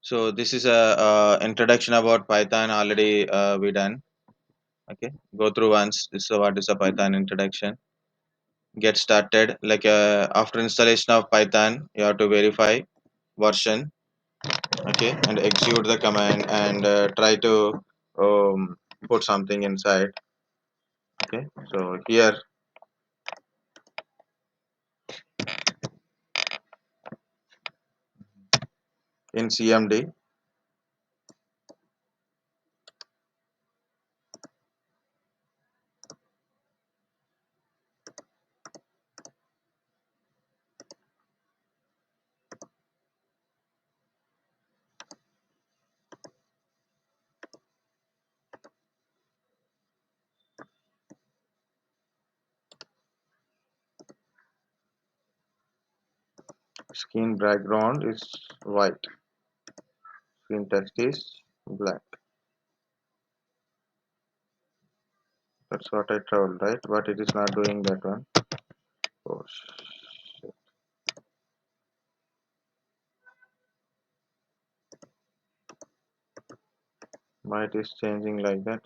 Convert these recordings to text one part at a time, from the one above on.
So this is a introduction about Python. Already we done. Okay, go through once. So what is a Python introduction? Get started. Like after installation of Python, you have to verify version. Okay, and execute the command and try to put something inside. Okay, so here in CMD, screen background is white, screen text is black. That's what I told, right? But it is not doing that one. Oh, why it is changing like that?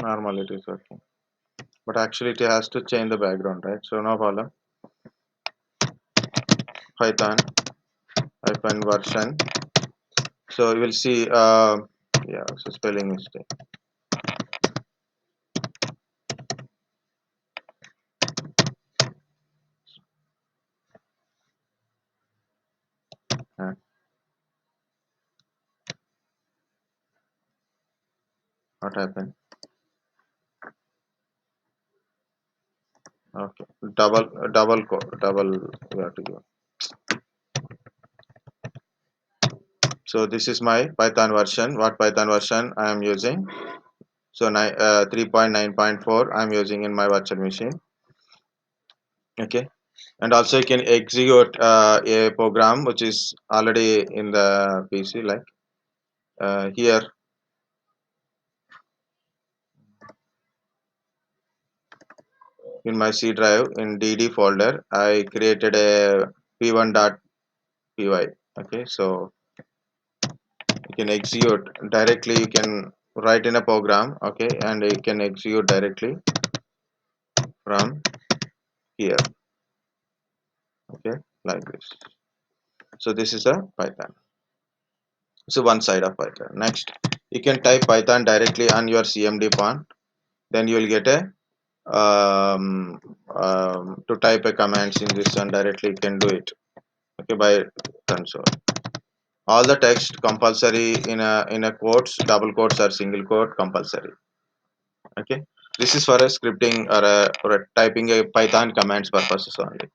Normal it is working. But actually it has to change the background, right? So no problem. Python hyphen version. So you will see yeah, so spelling mistake. Uh, what happened? Okay. Double code, double we have to give. So this is my Python version. What Python version I am using? So 3.9.4 I am using in my virtual machine. Okay, and also you can execute a program which is already in the PC, like here in my C drive in DD folder. I created a p1.py. Okay, so you can execute directly. You can write in a program. Okay, and you can execute directly from here. Okay, like this. So this is a Python. So one side of Python. Next, you can type Python directly on your CMD font. Then you will get a to type a commands in this one directly. You can do it. Okay, by console. All the text compulsory in a quotes, double quotes or single quote compulsory. Okay, this is for a scripting or a typing a Python commands purposes only.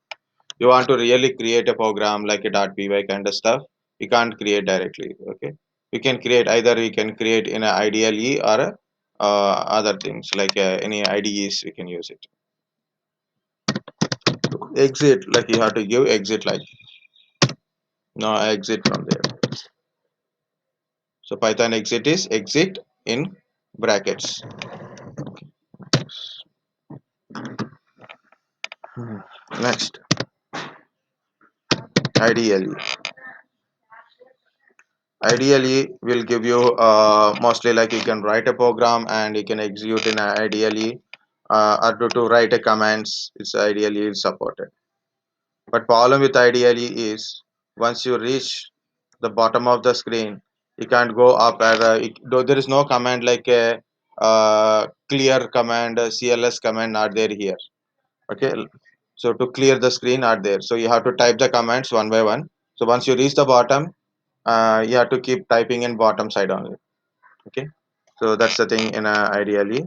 You want to really create a program like a .py kind of stuff, you can't create directly. Okay, you can create either you can create in a IDLE or a, other things like any IDEs we can use it. Exit, like you have to give exit, like no exit from there. So Python exit is exit in brackets. Next, IDLE. IDLE will give you mostly like you can write a program and you can execute in IDLE or to write a commands. It's IDLE is supported. But problem with IDLE is once you reach the bottom of the screen, you can't go up. Though there is no command like a clear command, CLS command not there here. Okay, so to clear the screen not there. So you have to type the commands one by one. So once you reach the bottom, you have to keep typing in bottom side only. Okay, so that's the thing in IDLE.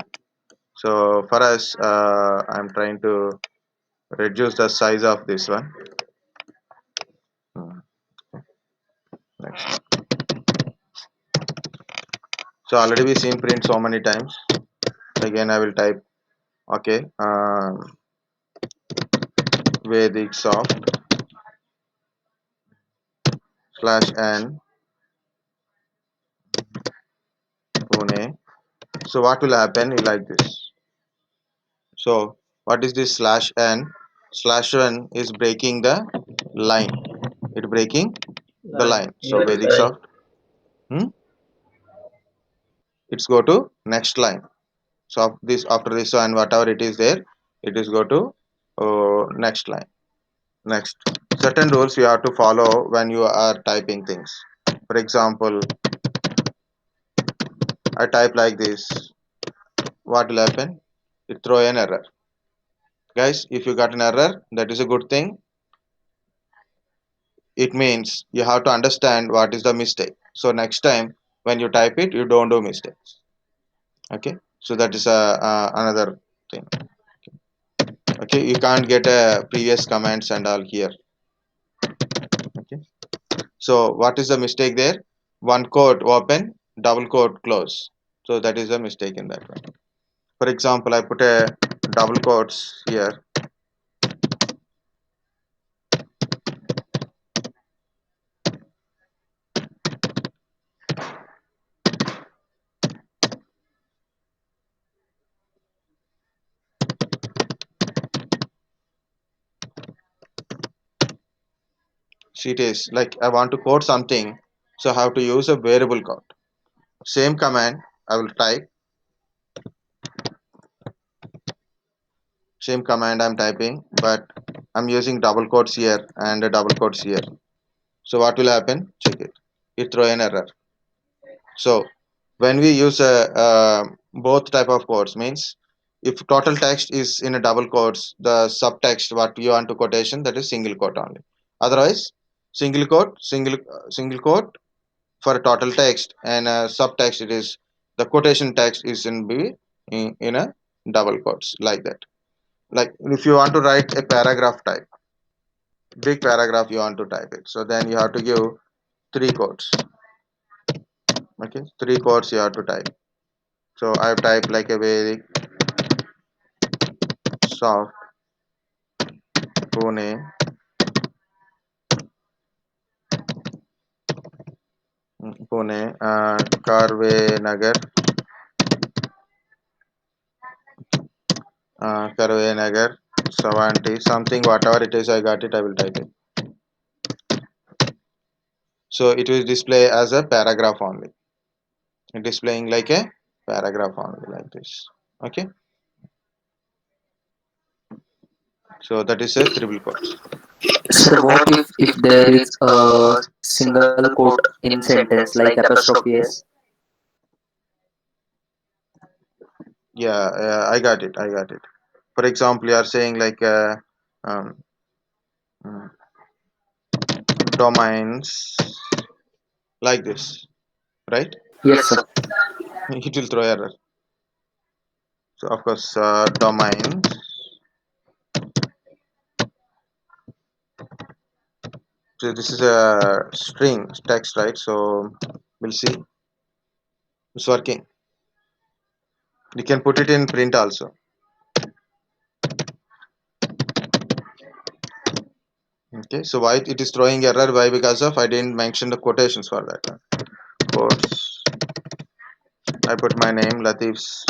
So for us, I'm trying to reduce the size of this one. Hmm, next. So already we seen print so many times. Again I will type. Okay, Vedic soft /n So what will happen like this? So what is this slash n? Slash n is breaking the line. It breaking the line. So Vedic soft. Hmm? It's go to next line. So after this and whatever it is there, it is go to next line. Next, certain rules you have to follow when you are typing things. For example, I type like this. What will happen? It throw an error. Guys, if you got an error, that is a good thing. It means you have to understand what is the mistake. So next time when you type it, you don't do mistakes. Okay. So that is another thing. Okay, you can't get previous commands and all here. Okay. So what is the mistake there? One quote open, double quote close. So that is a mistake in that one. For example, I put a double quotes here. See, it is like I want to quote something, so I have to use a variable quote. Same command I will type. Same command I'm typing, but I'm using double quotes here and a double quotes here. So what will happen? Check it. It throw an error. So when we use both type of quotes means if total text is in a double quotes, the subtext what you want to quotation that is single quote only. Otherwise, single quote, single quote for a total text and subtext it is the quotation text is in a double quotes like that. Like if you want to write a paragraph type, big paragraph you want to type it, so then you have to give three quotes. Okay, three quotes you have to type. So I've typed like a very soft Pune, Pune, Karve Nagar, Karve Nagar, Savanti, something whatever it is I got it I will type it. So it will display as a paragraph only. Displaying like a paragraph only like this. Okay, so that is a triple quotes. Sir, what if there is a single quote in sentence like apostrophe s? Yeah, I got it. For example, you are saying like um, mm, domains like this, right? Yes, sir. It will throw error. So of course, domains. So this is a string text, right? So we'll see. It's working. You can put it in print also. Okay. So why it is throwing error? Why? Because of I didn't mention the quotations for that. Quotes. I put my name Latif's.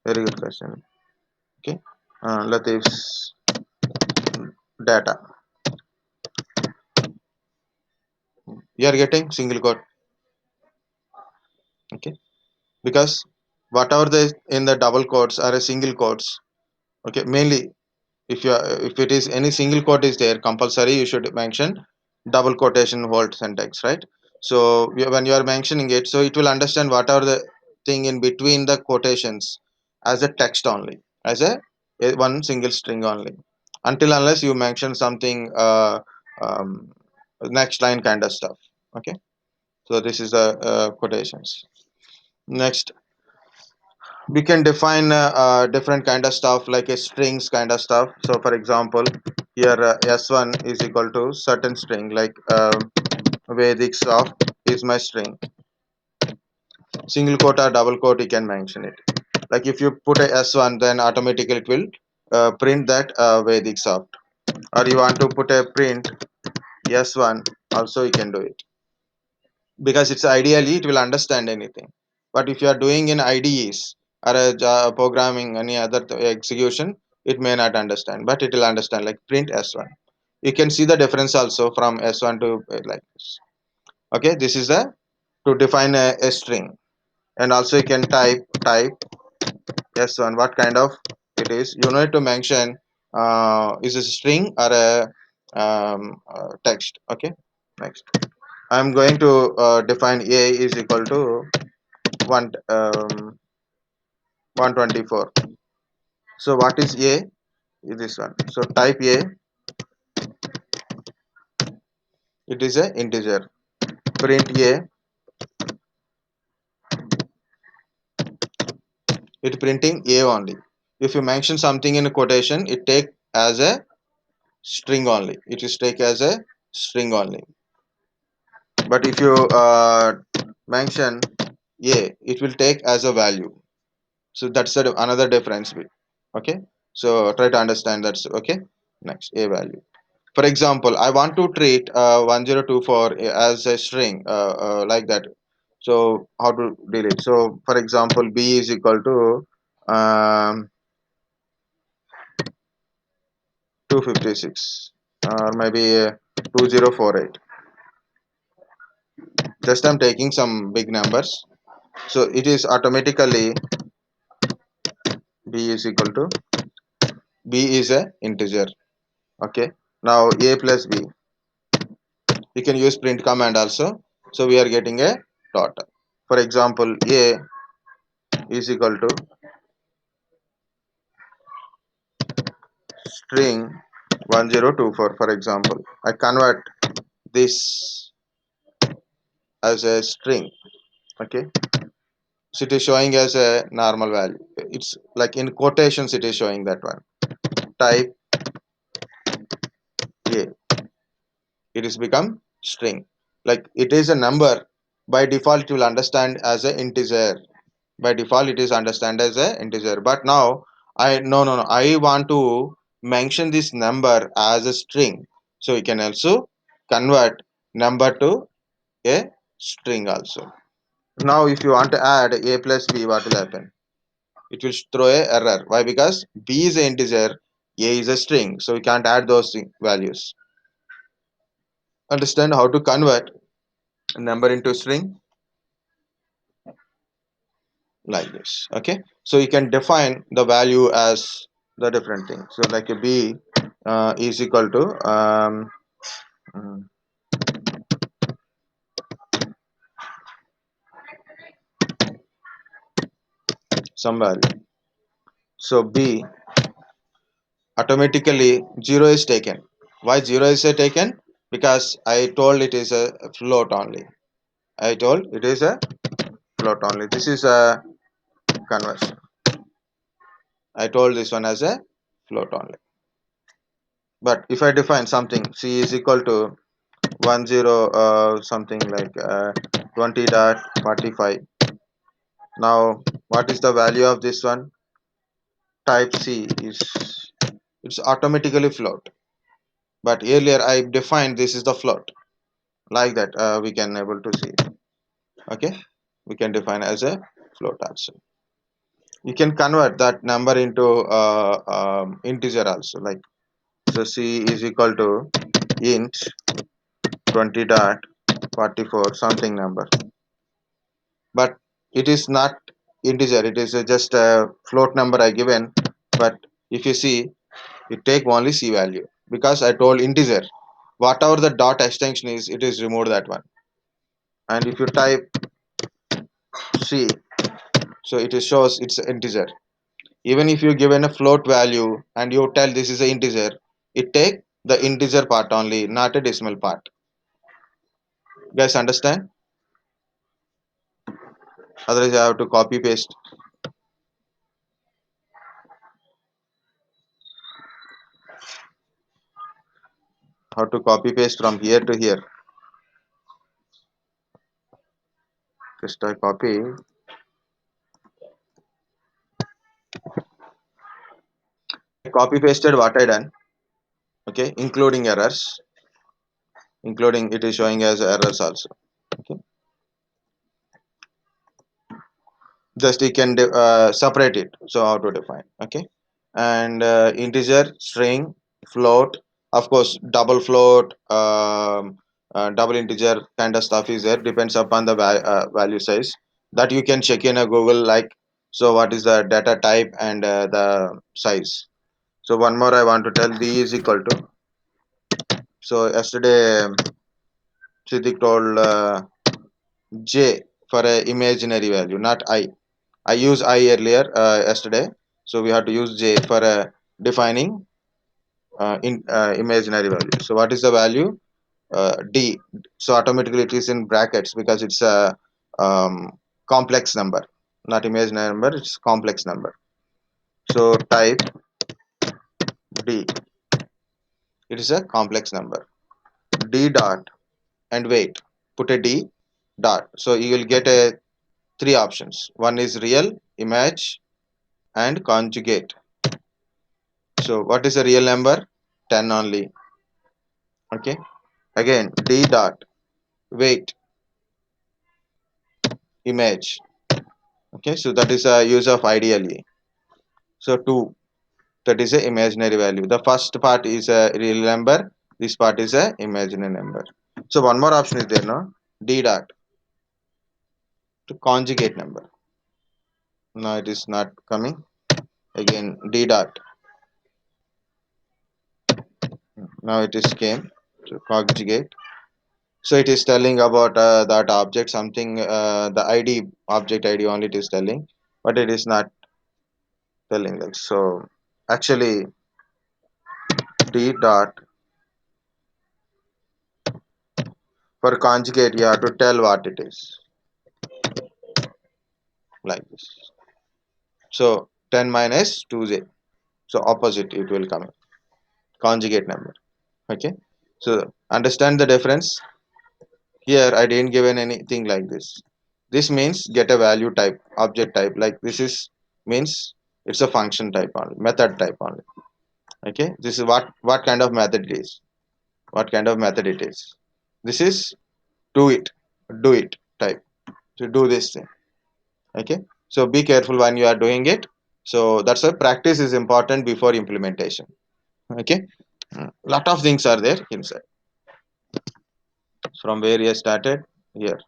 Very good question. Okay. Latif's data. You are getting single quote. Okay. Because whatever the in the double quotes are a single quotes. Okay. Mainly if it is any single quote is there compulsory you should mention double quotation hold syntax, right? So when you are mentioning it, so it will understand whatever the thing in between the quotations as a text only, as a one single string only, until unless you mention something um, next line kind of stuff. Okay, so this is the quotations. Next, we can define different kind of stuff like a strings kind of stuff. So for example, here s1 is equal to certain string like Vedic soft is my string. Single quote or double quote you can mention it. Like if you put a s1 then automatically it will print that Vedic soft, or you want to put a print s1 also you can do it, because it's ideally it will understand anything. But if you are doing in IDEs or a programming any other execution, it may not understand, but it will understand like print S1. You can see the difference also from S1 to like this. Okay, this is the to define a string, and also you can type S1 what kind of it is. You need to mention is a string or a text. Okay, next I'm going to define a is equal to 124. So what is a? Is this one. So type a, it is a integer. Print a, it printing a only. If you mention something in a quotation, it take as a string only. It is take as a string only. But if you mention a, it will take as a value. So that's another difference. Okay. So try to understand that's okay. Next, a value. For example, I want to treat 1024 as a string like that. So how to delete? So for example, b is equal to 256 or maybe 2048. Just I'm taking some big numbers. So it is automatically b is equal to b is a integer. Okay. Now a plus b. You can use print command also. So we are getting a dot. For example, a is equal to string 1024. For example, I convert this as a string. Okay. So it is showing as a normal value. It's like in quotations it is showing that one. Type a, it is become string. Like it is a number, by default it will understand as an integer. By default it is understand as a integer, but now I no, I want to mention this number as a string, so you can also convert number to a string also. Now if you want to add a plus b, what will happen? It will throw a error. Why? Because b is an integer, a is a string, so we can't add those values. Understand how to convert a number into string like this. Okay, so you can define the value as the different thing. So like a b is equal to mm, some value. So b automatically 0 is taken. Why 0 is taken? Because I told it is a float only. I told it is a float only. This is a conversion. I told this one as a float only. But if I define something, c is equal to 10 something like 20.45. Now what is the value of this one? Type c is, it's automatically float. But earlier I defined this is the float. Like that we can able to see. Okay, we can define as a float also. You can convert that number into integer also, like so c is equal to int 20.44 something number, but it is not integer, it is just a float number I given. But if you see, it take only c value because I told integer. Whatever the dot extension is, it is removed that one. And if you type c, so it is shows it's integer. Even if you given a float value and you tell this is an integer, it take the integer part only, not a decimal part. You guys understand? Otherwise I have to copy paste. How to copy paste from here to here? Just I copy. Copy pasted what I done. Okay, including errors, including it is showing as errors also. Okay, just you can separate it. So how to define? Okay, and integer, string, float, of course double float, double integer kind of stuff is there, depends upon the value size that you can check in a Google, like, so what is the data type and the size. So one more I want to tell, d is equal to, so yesterday Siddiq told j for a imaginary value, not I use I earlier yesterday, so we have to use j for defining in imaginary value. So what is the value? D. So automatically it is in brackets because it's a complex number, not imaginary number. It's complex number. So type D. It is a complex number. D dot and wait. Put a D dot. So you will get a three options. One is real, image, and conjugate. So what is a real number? 10 only. Okay. Again D dot wait image. Okay. So that is a use of ideally. So 2, that is a imaginary value. The first part is a real number. This part is a imaginary number. So one more option is there, no? D dot to conjugate number. No, it is not coming. Again D dot. Now it is came to conjugate. So it is telling about that object something, the ID, object ID only it is telling, but it is not telling like so. Actually, D dot for conjugate you have to tell what it is, like this. So 10 minus 2j. So opposite it will come, conjugate number. Okay. So understand the difference. Here I didn't given anything like this. This means get a value type, object type. Like this is means it's a function type only, method type only. Okay. This is what kind of method it is. What kind of method it is. This is do it, do it type. To do this thing. Okay. So be careful when you are doing it. So that's why practice is important before implementation. Okay. Lot of things are there inside. From where you started here.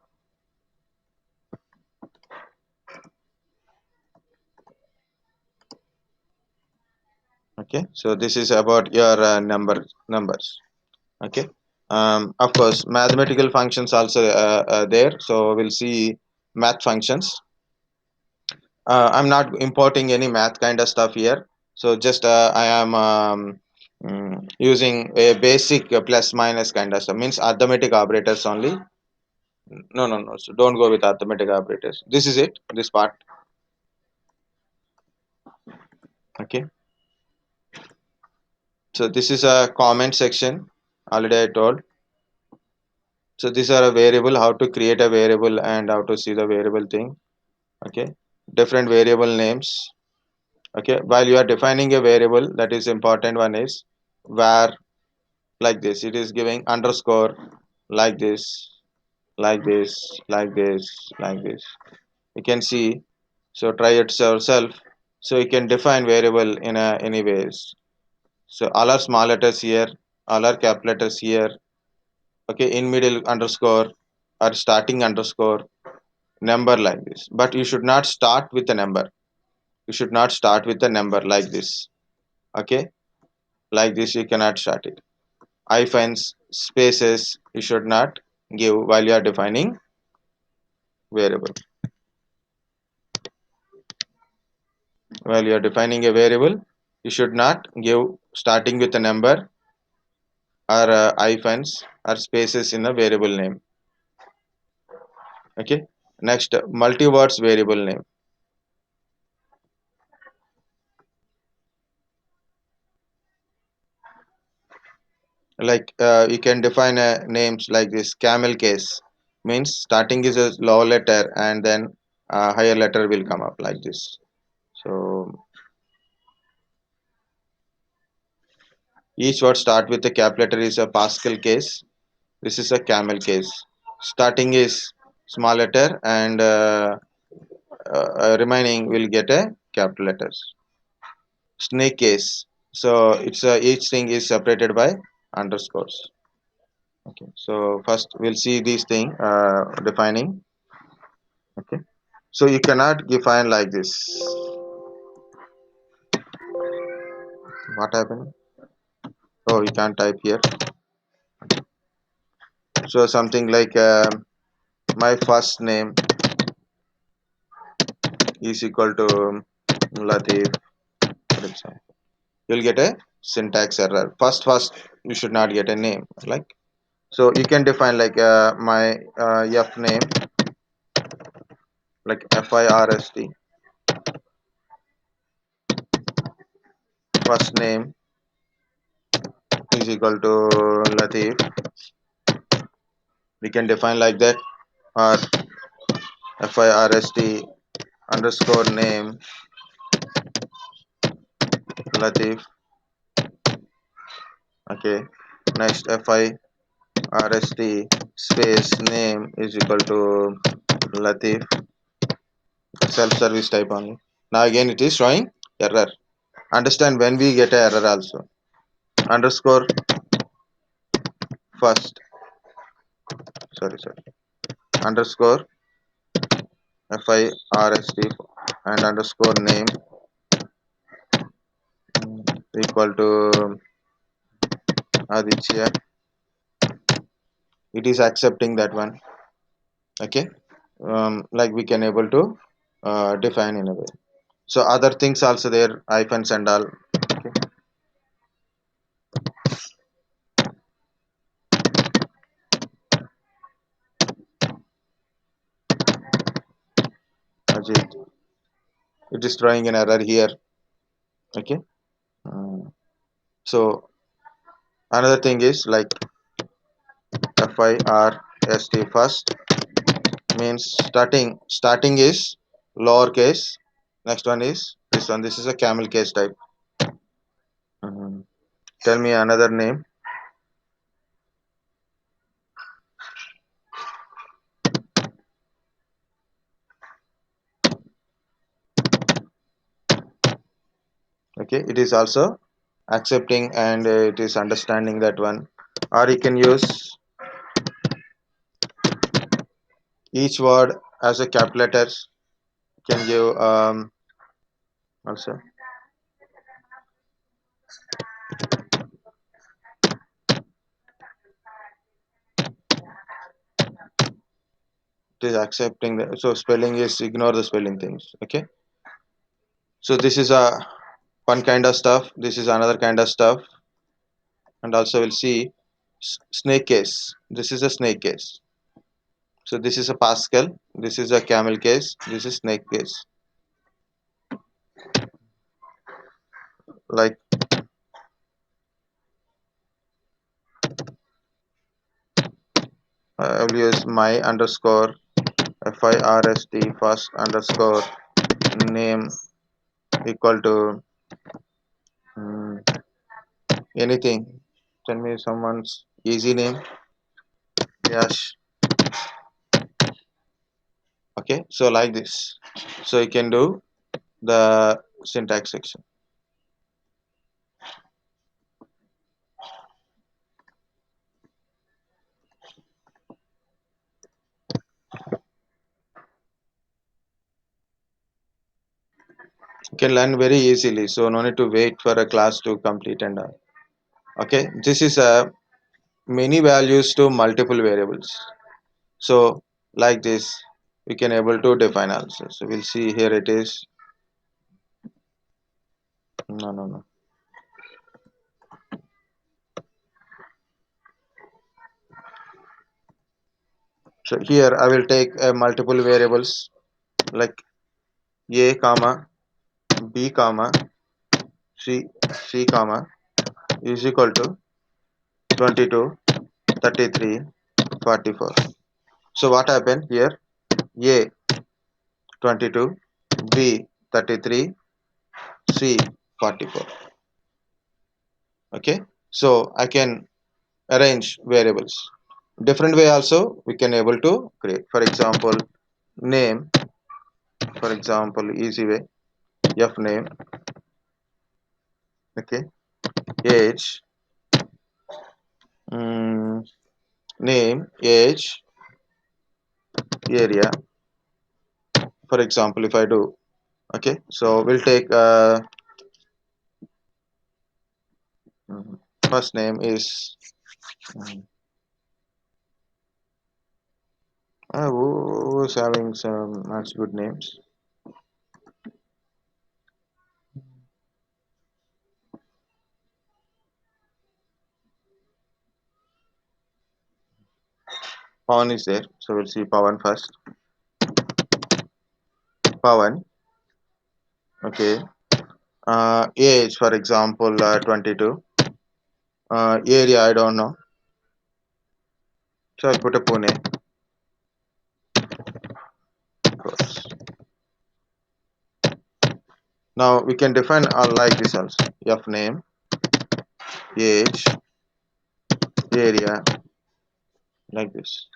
Okay, so this is about your numbers. Okay, of course mathematical functions also there, so we'll see math functions. I'm not importing any math kind of stuff here, so just I am using a basic plus minus kind of stuff, means arithmetic operators only. No, so don't go with arithmetic operators. This is it, this part. Okay, so this is a comment section, already I told. So these are a variable, how to create a variable and how to see the variable thing. Okay, different variable names. Okay, while you are defining a variable, that is important one is var, like this. It is giving underscore like this, like this, like this, like this. You can see. So try it yourself. So you can define variable in any ways. So all are small letters here, all are cap letters here. Okay, in middle underscore or starting underscore number, like this, but you should not start with a number. You should not start with a number like this. Okay, like this you cannot start it. Hyphens, spaces you should not give while you are defining variable. While you are defining a variable, you should not give starting with a number or hyphens or spaces in a variable name. Okay, next multi-words variable name. Like you can define names like this. Camel case means starting is a lower letter and then a higher letter will come up like this. So each word start with a cap letter is a Pascal case. This is a camel case. Starting is small letter and remaining will get a capital letters. Snake case. So it's each thing is separated by underscores. Okay. So first we'll see these thing defining. Okay. So you cannot define like this. What happened? Oh, you can't type here. So something like my first name is equal to Latif, for example. You'll get a syntax error. First, you should not get a name. Like so, you can define like my f name, like first, first name is equal to Latif. We can define like that, or first underscore name Latif. Okay. Next first space name is equal to Latif. Self-service type only. Now again it is showing error. Understand when we get a error also. Underscore first. Sorry. Underscore first and underscore name equal to Aditya. It is accepting that one. Okay. Like we can able to define in a way. So other things also there, hyphens and all. Okay. Ajit. It is throwing an error here. Okay. So another thing is like first first means starting is lowercase. Next one is this one. This is a camel case type. Mhm. Tell me another name. Okay, it is also accepting and it is understanding that one. Or you can use each word as a capital letters. Can give also it is accepting the, so spelling is ignore the spelling things. Okay, so this is a one kind of stuff. This is another kind of stuff, and also we'll see snake case. This is a snake case. So this is a Pascal. This is a camel case. This is snake case. Like I will use my underscore first underscore name equal to mm, anything. Tell me someone's easy name. Yes. Okay. So like this. So you can do the syntax section. You can learn very easily. So no need to wait for a class to complete and all. Okay. This is a many values to multiple variables. So like this we can able to define also. So we'll see here it is. No. So here I will take multiple variables like a comma b comma c comma is equal to 22 33 44. So what happened here? A 22, b 33, c 44. Okay, so I can arrange variables different way also. We can able to create, for example, name For example, easy way, f name, okay, age, mm, name, age, area. For example, if I do, okay, so we'll take mm, first name is mm, who's having some nice good names. Pawan is there, so we'll see Pawan first. Pawan, okay. Age, for example, 22. Area, I don't know, so I put a Pune, of course. Now we can define like this also. F name, age, area, like this.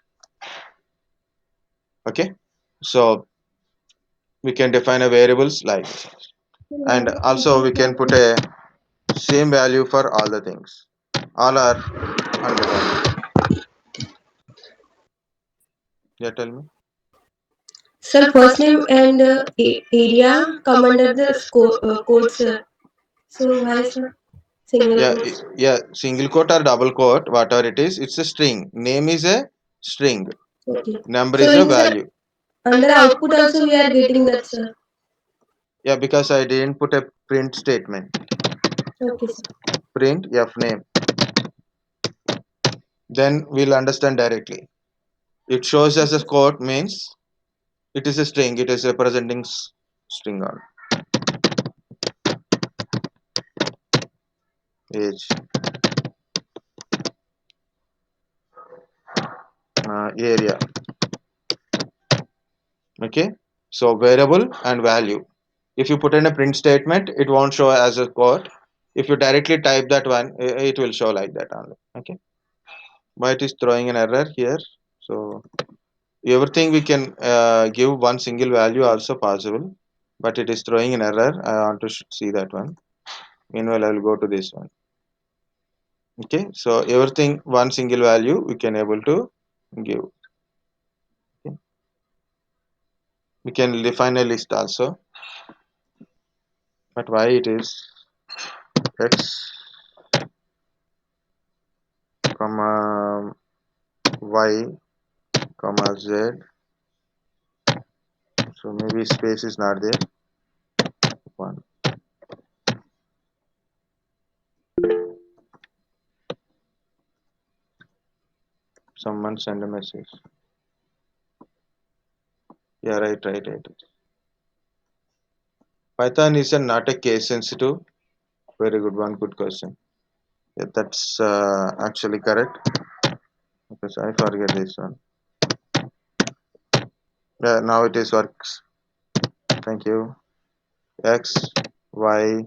Okay. So we can define a variables like this. And also we can put a same value for all the things. All are under one. Yeah, tell me. Sir, first name and area come under the code, sir. So why, sir? Single Yeah, quotes. yeah, single quote or double quote, whatever it is, it's a string. Name is a string. Okay. Number So is a inside value. under output also we are getting that, sir. Yeah, because I didn't put a print statement. Okay, sir. Print F name. Then we'll understand directly. It shows as a quote means it is a string. It is representing string on age, area. Okay. So variable and value. If you put in a print statement, it won't show as a quote. If you directly type that one, it will show like that only. Okay. Why it is throwing an error here? So everything we can give one single value also possible, but it is throwing an error. I want to see that one. Meanwhile, I will go to this one. Okay, so everything one single value we can able to give. Okay. We can define a list also, but why it is x comma y comma z, so maybe space is not there. One, someone send a message. Yeah, right. Python is a not a case sensitive. Very good one, good question. Yeah, that's actually correct because I forget this one. Yeah, now it is works. Thank you. X, Y,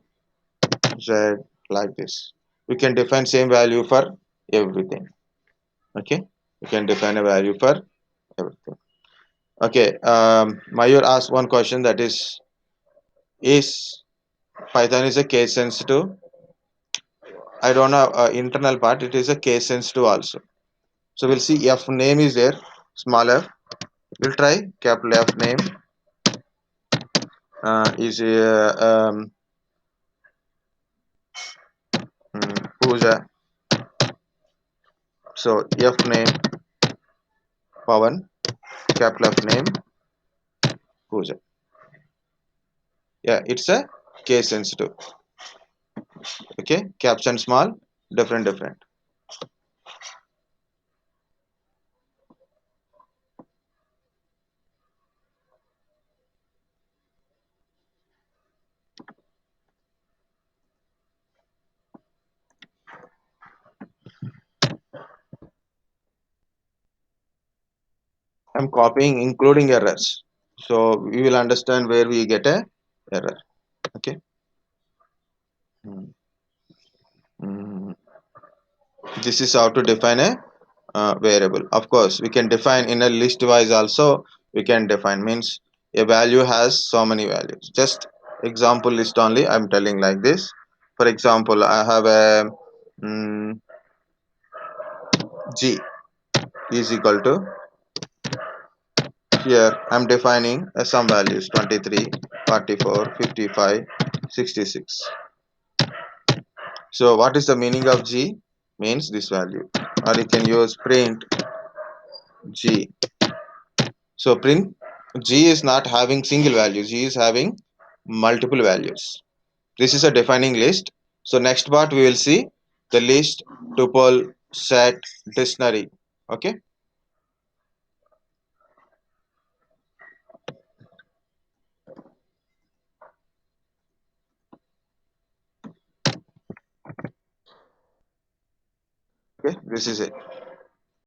Z, like this. We can define same value for everything. Okay, we can define a value for everything. Okay, Mayur asked one question, that is Python is a case sensitive? I don't know internal part. It is a case sensitive also. So we'll see f name is there, small f. We'll try capital F name is Pooja. So F name Pawan, capital F name Pooja. Yeah, it's a case sensitive. Okay, caption small, different. I'm copying including errors. So we will understand where we get a error. Okay. Hmm. Hmm. This is how to define a variable. Of course, we can define in a list wise also. We can define means A value has so many values. Just example list only I'm telling like this. For example, I have a mm, g is equal to, here I'm defining some values 23, 44, 55, 66. So what is the meaning of g? Means this value, or you can use print g. So print g is not having single value, g is having multiple values. This is a defining list. So next part we will see the list, tuple, set, dictionary. Okay. Okay. This is it.